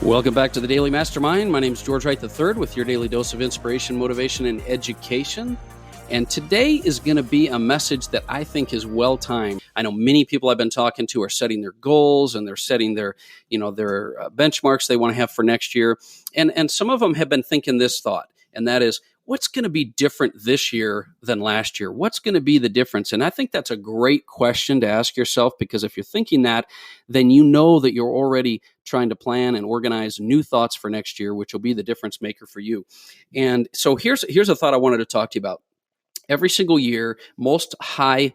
Welcome back to the Daily Mastermind. My name is George Wright III with your daily dose of inspiration, motivation, and education. And today is going to be a message that I think is well-timed. I know many people I've been talking to are setting their goals and they're setting their benchmarks they want to have for next year. And some of them have been thinking this thought, and that is, what's going to be different this year than last year? What's going to be the difference? And I think that's a great question to ask yourself, because if you're thinking that, then you know that you're already trying to plan and organize new thoughts for next year, which will be the difference maker for you. And so here's a thought I wanted to talk to you about. Every single year, most high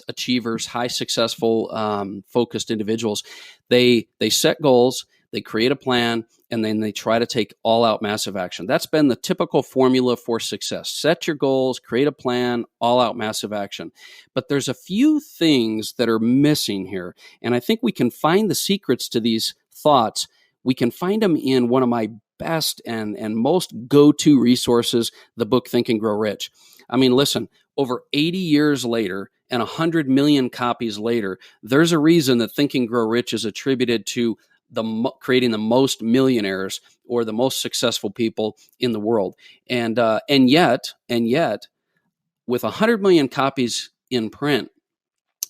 achievers, high successful, focused individuals, they set goals, they create a plan, and then they try to take all-out massive action. That's been the typical formula for success. Set your goals, create a plan, all-out massive action. But there's a few things that are missing here, and I think we can find the secrets to these thoughts. We can find them in one of my best and most go-to resources, the book Think and Grow Rich. I mean, listen, over 80 years later and 100 million copies later, there's a reason that Think and Grow Rich is attributed to creating the most millionaires or the most successful people in the world. And yet, with 100 million copies in print,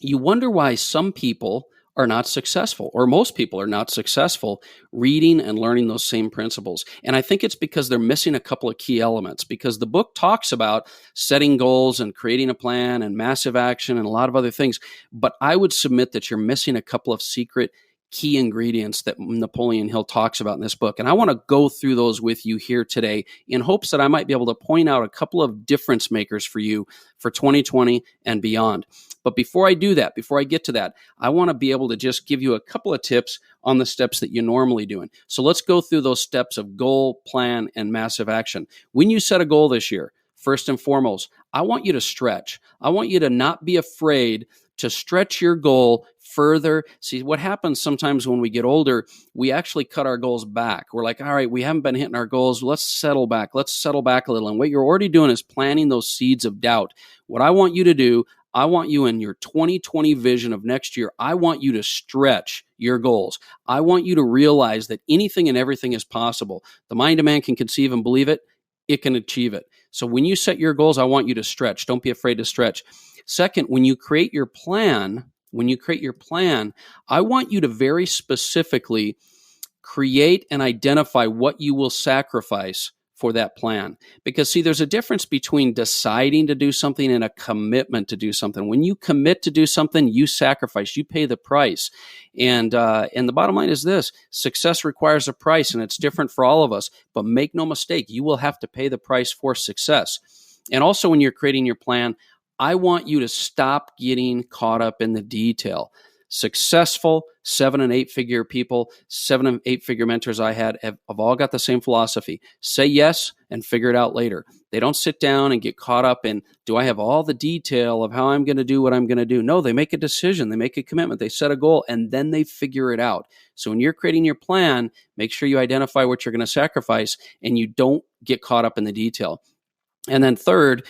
you wonder why some people are not successful, or most people are not successful reading and learning those same principles. And I think it's because they're missing a couple of key elements, because the book talks about setting goals and creating a plan and massive action and a lot of other things. But I would submit that you're missing a couple of secret key ingredients that Napoleon Hill talks about in this book. And I want to go through those with you here today in hopes that I might be able to point out a couple of difference makers for you for 2020 and beyond. But before I do that, before I get to that, I want to be able to just give you a couple of tips on the steps that you're normally doing. So let's go through those steps of goal, plan, and massive action. When you set a goal this year, first and foremost, I want you to stretch. I want you to not be afraid to stretch your goal further. See, what happens sometimes when we get older, we actually cut our goals back. We're like, all right, we haven't been hitting our goals. Let's settle back. Let's settle back a little. And what you're already doing is planting those seeds of doubt. What I want you to do, I want you in your 2020 vision of next year, I want you to stretch your goals. I want you to realize that anything and everything is possible. The mind of man can conceive and believe it. It can achieve it. So when you set your goals, I want you to stretch. Don't be afraid to stretch. Second, when you create your plan, I want you to very specifically create and identify what you will sacrifice for that plan. Because see, there's a difference between deciding to do something and a commitment to do something. When you commit to do something, you sacrifice, you pay the price. And the bottom line is this: success requires a price, and it's different for all of us. But make no mistake, you will have to pay the price for success. And also, when you're creating your plan, I want you to stop getting caught up in the detail. Successful 7 and 8 figure people, 7 and 8 figure mentors I had have all got the same philosophy. Say yes and figure it out later. They don't sit down and get caught up in, do I have all the detail of how I'm going to do what I'm going to do? No, they make a decision. They make a commitment. They set a goal, and then they figure it out. So when you're creating your plan, make sure you identify what you're going to sacrifice and you don't get caught up in the detail. And then third,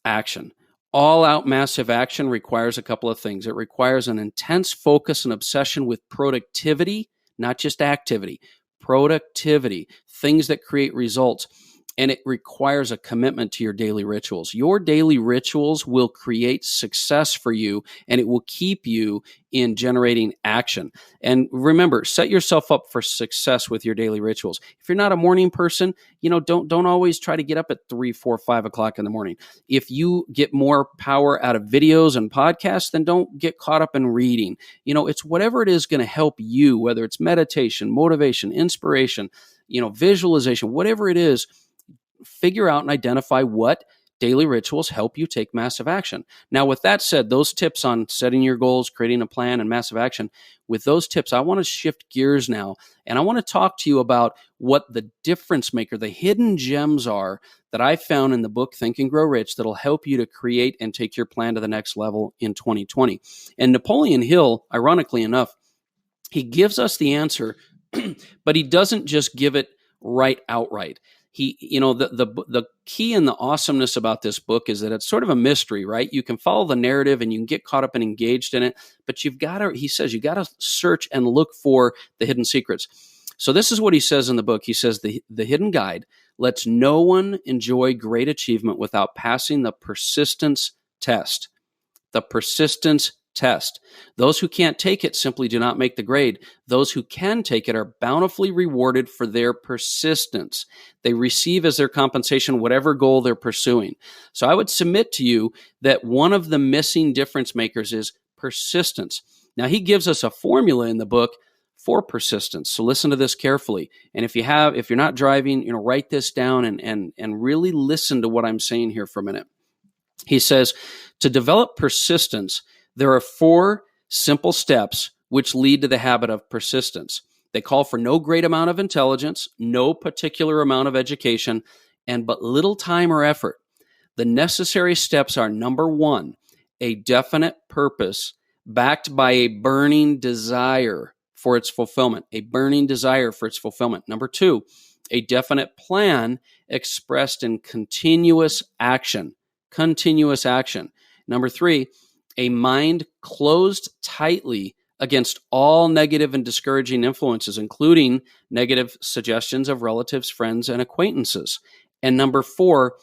action. All-out massive action requires a couple of things. It requires an intense focus and obsession with productivity, not just activity. Productivity, things that create results. And it requires a commitment to your daily rituals. Your daily rituals will create success for you, and it will keep you in generating action. And remember, set yourself up for success with your daily rituals. If you're not a morning person, don't always try to get up at 3, 4, 5 o'clock in the morning. If you get more power out of videos and podcasts, then don't get caught up in reading. It's whatever it is going to help you, whether it's meditation, motivation, inspiration, visualization, whatever it is. Figure out and identify what daily rituals help you take massive action. Now, with that said, those tips on setting your goals, creating a plan, and massive action, with those tips, I want to shift gears now, and I want to talk to you about what the difference maker, the hidden gems are that I found in the book Think and Grow Rich that'll help you to create and take your plan to the next level in 2020. And Napoleon Hill, ironically enough, he gives us the answer, but he doesn't just give it outright. The key and the awesomeness about this book is that it's sort of a mystery, right? You can follow the narrative and you can get caught up and engaged in it, but he says, you got to search and look for the hidden secrets. So this is what he says in the book. He says the hidden guide lets no one enjoy great achievement without passing the persistence test. The persistence test. Those who can't take it simply do not make the grade. Those who can take it are bountifully rewarded for their persistence. They receive as their compensation whatever goal they're pursuing. So I would submit to you that one of the missing difference makers is persistence. Now, he gives us a formula in the book for persistence. So listen to this carefully. And if you're not driving, write this down and really listen to what I'm saying here for a minute. He says, to develop persistence, there are 4 simple steps which lead to the habit of persistence. They call for no great amount of intelligence, no particular amount of education, and but little time or effort. The necessary steps are: number 1, a definite purpose backed by a burning desire for its fulfillment. A burning desire for its fulfillment. Number 2, a definite plan expressed in continuous action. Continuous action. Number 3, a mind closed tightly against all negative and discouraging influences, including negative suggestions of relatives, friends, and acquaintances. And number 4,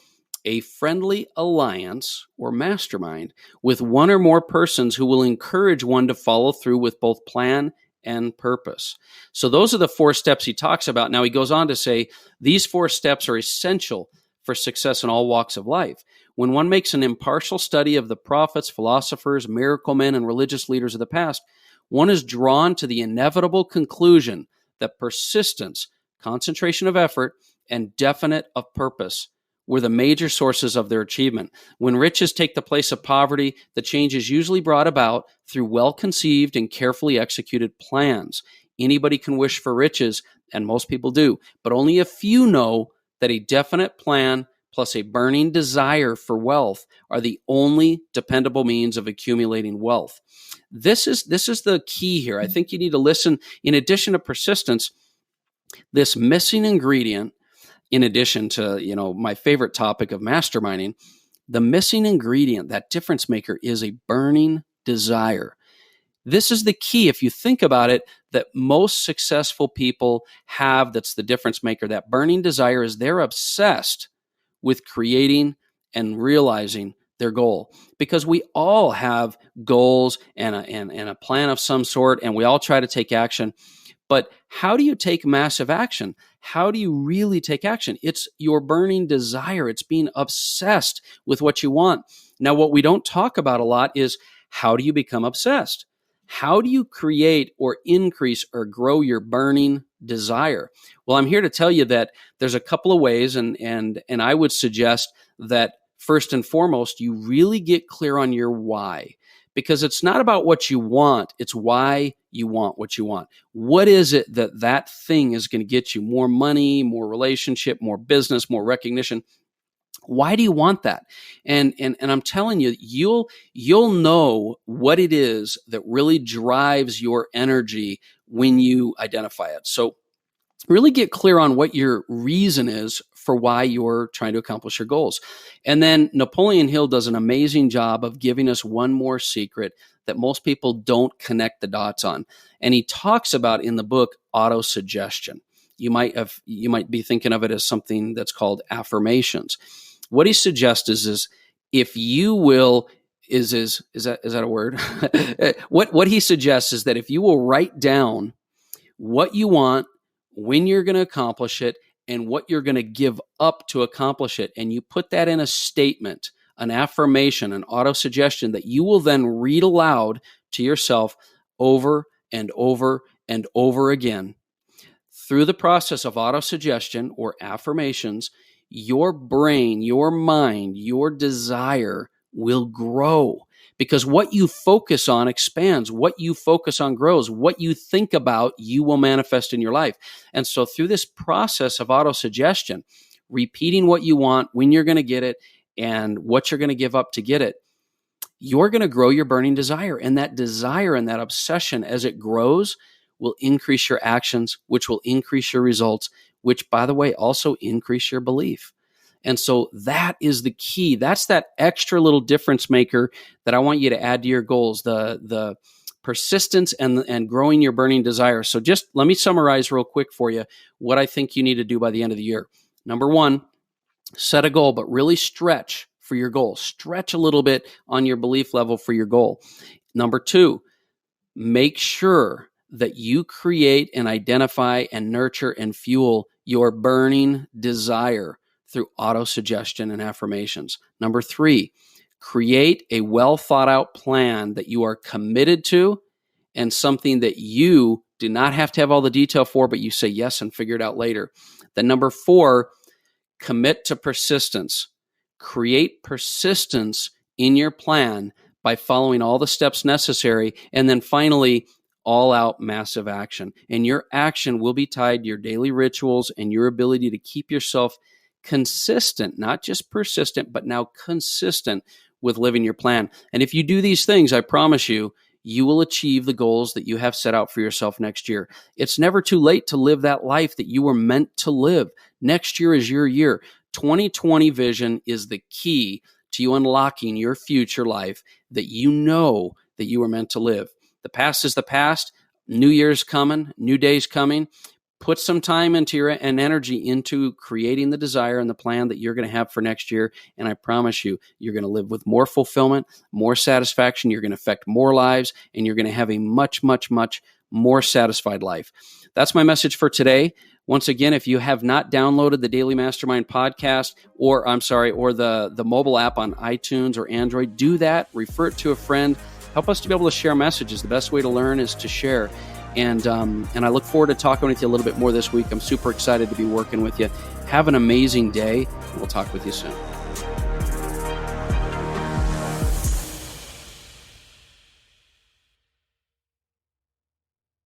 a friendly alliance or mastermind with one or more persons who will encourage one to follow through with both plan and purpose. So those are the 4 steps he talks about. Now he goes on to say these 4 steps are essential for success in all walks of life. When one makes an impartial study of the prophets, philosophers, miracle men, and religious leaders of the past, one is drawn to the inevitable conclusion that persistence, concentration of effort, and definite of purpose were the major sources of their achievement. When riches take the place of poverty, the change is usually brought about through well-conceived and carefully executed plans. Anybody can wish for riches, and most people do, but only a few know that a definite plan plus a burning desire for wealth are the only dependable means of accumulating wealth. This is the key here. I think you need to listen. In addition to persistence, this missing ingredient, in addition to, my favorite topic of masterminding, the missing ingredient, that difference maker, is a burning desire. This is the key, if you think about it, that most successful people have. That's the difference maker. That burning desire is they're obsessed with creating and realizing their goal, because we all have goals and a plan of some sort, and we all try to take action. But how do you take massive action? How do you really take action? It's your burning desire. It's being obsessed with what you want. Now, what we don't talk about a lot is, how do you become obsessed? How do you create or increase or grow your burning desire? Well, I'm here to tell you that there's a couple of ways, and I would suggest that first and foremost, you really get clear on your why, because it's not about what you want, it's why you want what you want. What is it that thing is going to get you? More money, more relationship, more business, more recognition. Why do you want that? And I'm telling you, you'll know what it is that really drives your energy when you identify it. So really get clear on what your reason is for why you're trying to accomplish your goals. And then Napoleon Hill does an amazing job of giving us one more secret that most people don't connect the dots on. And he talks about in the book autosuggestion. You might be thinking of it as something that's called affirmations. What he suggests is if you will, is that a word? What he suggests is that if you will write down what you want, when you're going to accomplish it, and what you're going to give up to accomplish it, and you put that in a statement, an affirmation, an autosuggestion that you will then read aloud to yourself over and over and over again. Through the process of autosuggestion or affirmations, your brain, your mind, your desire will grow, because what you focus on expands. What you focus on grows. What you think about, you will manifest in your life. And so through this process of autosuggestion, repeating what you want, when you're going to get it, and what you're going to give up to get it, you're going to grow your burning desire. And that desire and that obsession, as it grows, will increase your actions, which will increase your results, which, by the way, also increase your belief. And so that is the key. That's that extra little difference maker that I want you to add to your goals. The persistence and growing your burning desire. So just let me summarize real quick for you what I think you need to do by the end of the year. Number one, set a goal, but really stretch for your goal. Stretch a little bit on your belief level for your goal. Number two, make sure that you create and identify and nurture and fuel your burning desire through auto-suggestion and affirmations. Number three, create a well thought out plan that you are committed to and something that you do not have to have all the detail for, but you say yes and figure it out later. Then number four, commit to persistence. Create persistence in your plan by following all the steps necessary. And then finally, all out massive action. And your action will be tied to your daily rituals and your ability to keep yourself consistent, not just persistent, but now consistent with living your plan. And if you do these things, I promise you, you will achieve the goals that you have set out for yourself next year. It's never too late to live that life that you were meant to live. Next year is your year. 2020 vision is the key to you unlocking your future life that you know that you were meant to live. The past is the past. New Year's coming, new day's coming. Put some time into and energy into creating the desire and the plan that you're going to have for next year. And I promise you, you're going to live with more fulfillment, more satisfaction. You're going to affect more lives, and you're going to have a much, much, much more satisfied life. That's my message for today. Once again, if you have not downloaded the Daily Mastermind podcast or the mobile app on iTunes or Android, do that. Refer it to a friend. Help us to be able to share messages. The best way to learn is to share. And I look forward to talking with you a little bit more this week. I'm super excited to be working with you. Have an amazing day, and we'll talk with you soon.